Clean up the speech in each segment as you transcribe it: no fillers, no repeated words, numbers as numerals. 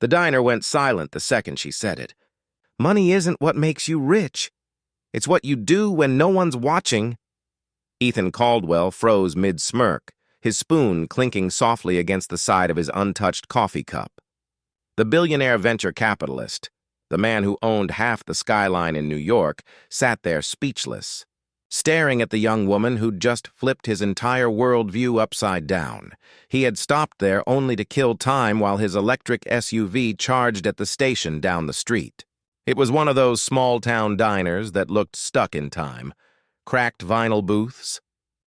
The diner went silent the second she said it. Money isn't what makes you rich. It's what you do when no one's watching. Ethan Caldwell froze mid-smirk, his spoon clinking softly against the side of his untouched coffee cup. The billionaire venture capitalist, the man who owned half the skyline in New York, sat there speechless, staring at the young woman who'd just flipped his entire worldview upside down. He had stopped there only to kill time while his electric SUV charged at the station down the street. It was one of those small-town diners that looked stuck in time. Cracked vinyl booths,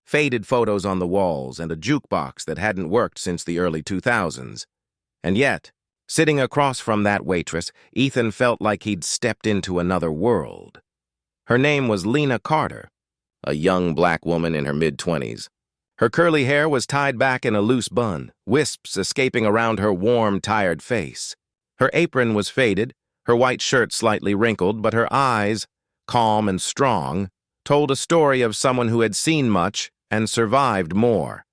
faded photos on the walls, and a jukebox that hadn't worked since the early 2000s. And yet, sitting across from that waitress, Ethan felt like he'd stepped into another world. Her name was Lena Carter, a young black woman in her mid-20s. Her curly hair was tied back in a loose bun, wisps escaping around her warm, tired face. Her apron was faded, her white shirt slightly wrinkled, but her eyes, calm and strong, told a story of someone who had seen much and survived more.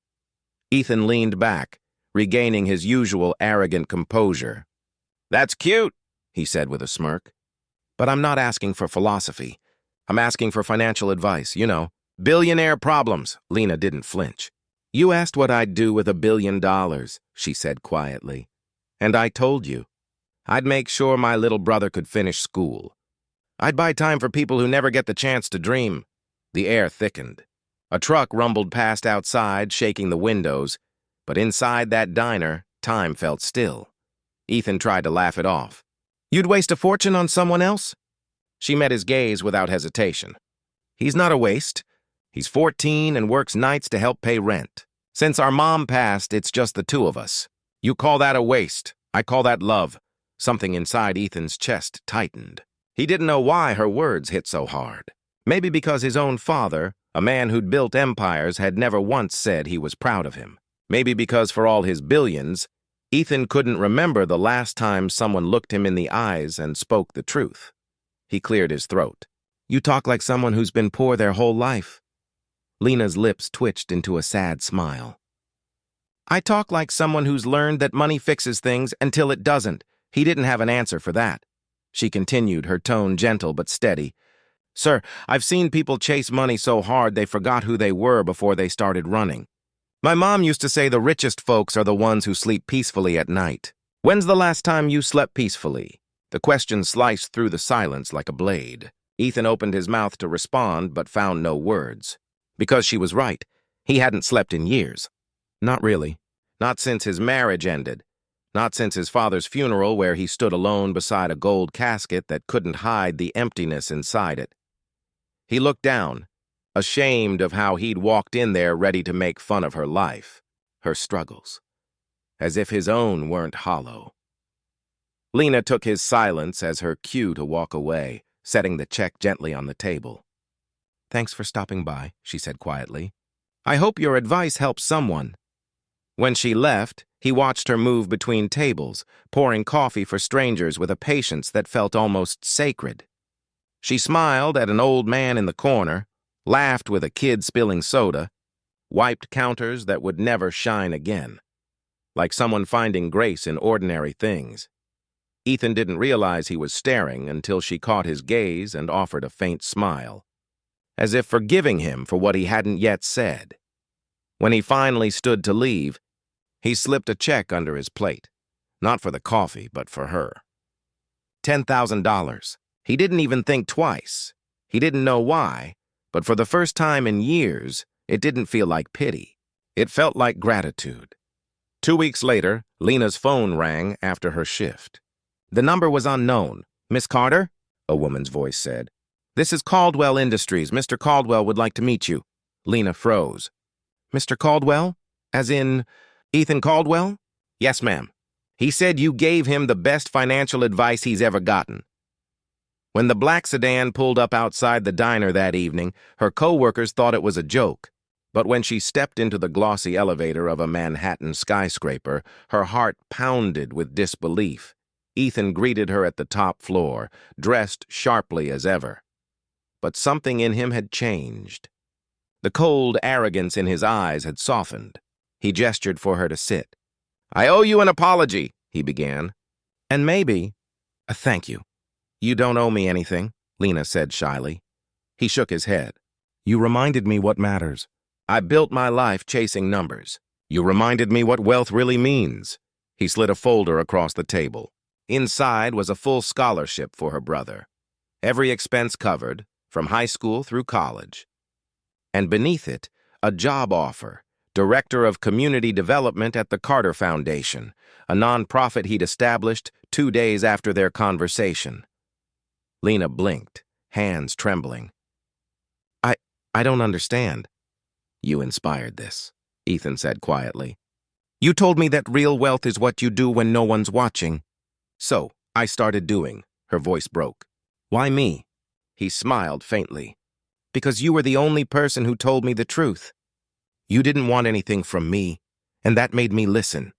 Ethan leaned back, regaining his usual arrogant composure. "That's cute," he said with a smirk. "But I'm not asking for philosophy. I'm asking for financial advice, you know. Billionaire problems." Lena didn't flinch. "You asked what I'd do with $1 billion, she said quietly. "And I told you. I'd make sure my little brother could finish school. I'd buy time for people who never get the chance to dream." The air thickened. A truck rumbled past outside, shaking the windows, but inside that diner, time felt still. Ethan tried to laugh it off. "You'd waste a fortune on someone else?" She met his gaze without hesitation. "He's not a waste. He's 14 and works nights to help pay rent. Since our mom passed, it's just the two of us. You call that a waste. I call that love." Something inside Ethan's chest tightened. He didn't know why her words hit so hard. Maybe because his own father, a man who'd built empires, had never once said he was proud of him. Maybe because for all his billions, Ethan couldn't remember the last time someone looked him in the eyes and spoke the truth. He cleared his throat. "You talk like someone who's been poor their whole life." Lena's lips twitched into a sad smile. "I talk like someone who's learned that money fixes things until it doesn't." He didn't have an answer for that. She continued, her tone gentle but steady. "Sir, I've seen people chase money so hard they forgot who they were before they started running. My mom used to say the richest folks are the ones who sleep peacefully at night. When's the last time you slept peacefully?" The question sliced through the silence like a blade. Ethan opened his mouth to respond but found no words. Because she was right. He hadn't slept in years. Not really. Not since his marriage ended. Not since his father's funeral, where he stood alone beside a gold casket that couldn't hide the emptiness inside it. He looked down, ashamed of how he'd walked in there ready to make fun of her life, her struggles, as if his own weren't hollow. Lena took his silence as her cue to walk away, setting the check gently on the table. "Thanks for stopping by," she said quietly. "I hope your advice helps someone." When she left, he watched her move between tables, pouring coffee for strangers with a patience that felt almost sacred. She smiled at an old man in the corner, laughed with a kid spilling soda, wiped counters that would never shine again, like someone finding grace in ordinary things. Ethan didn't realize he was staring until she caught his gaze and offered a faint smile, as if forgiving him for what he hadn't yet said. When he finally stood to leave, he slipped a check under his plate, not for the coffee, but for her. $10,000. He didn't even think twice. He didn't know why, but for the first time in years, it didn't feel like pity. It felt like gratitude. 2 weeks later, Lena's phone rang after her shift. The number was unknown. "Miss Carter?" a woman's voice said. "This is Caldwell Industries. Mr. Caldwell would like to meet you." Lena froze. "Mr. Caldwell? As in Ethan Caldwell?" "Yes, ma'am. He said you gave him the best financial advice he's ever gotten." When the black sedan pulled up outside the diner that evening, her co-workers thought it was a joke. But when she stepped into the glossy elevator of a Manhattan skyscraper, her heart pounded with disbelief. Ethan greeted her at the top floor, dressed sharply as ever. But something in him had changed. The cold arrogance in his eyes had softened. He gestured for her to sit. "I owe you an apology," he began. And maybe, thank you. You don't owe me anything, Lena said shyly. He shook his head. You reminded me what matters. I built my life chasing numbers. You reminded me what wealth really means. He slid a folder across the table. Inside was a full scholarship for her brother. Every expense covered, from high school through college. And beneath it, a job offer, Director of Community Development at the Carter Foundation, a nonprofit he'd established 2 days after their conversation. Lena blinked, hands trembling. I don't understand. You inspired this, Ethan said quietly. You told me that real wealth is what you do when no one's watching. So, I started doing. Her voice broke. Why me? He smiled faintly. Because you were the only person who told me the truth. You didn't want anything from me, and that made me listen.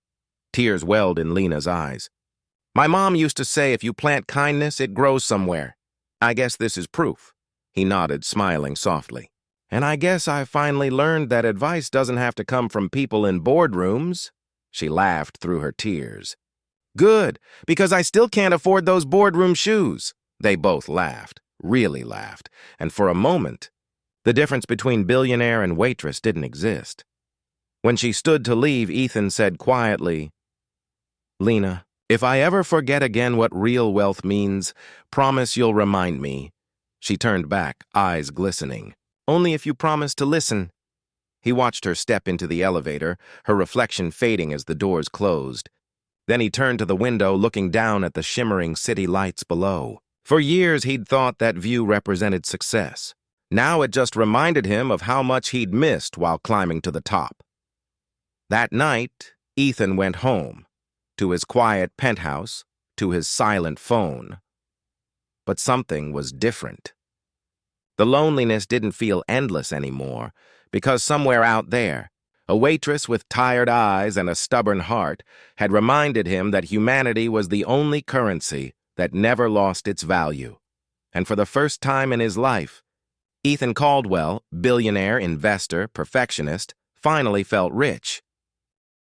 Tears welled in Lena's eyes. My mom used to say if you plant kindness, it grows somewhere. I guess this is proof. He nodded, smiling softly. And I guess I finally learned that advice doesn't have to come from people in boardrooms. She laughed through her tears. Good, because I still can't afford those boardroom shoes. They both laughed, really laughed, and for a moment, the difference between billionaire and waitress didn't exist. When she stood to leave, Ethan said quietly, Lena, if I ever forget again what real wealth means, promise you'll remind me. She turned back, eyes glistening. Only if you promise to listen. He watched her step into the elevator, her reflection fading as the doors closed. Then he turned to the window, looking down at the shimmering city lights below. For years, he'd thought that view represented success. Now it just reminded him of how much he'd missed while climbing to the top. That night, Ethan went home, to his quiet penthouse, to his silent phone. But something was different. The loneliness didn't feel endless anymore, because somewhere out there, a waitress with tired eyes and a stubborn heart had reminded him that humanity was the only currency that never lost its value. And for the first time in his life, Ethan Caldwell, billionaire, investor, perfectionist, finally felt rich.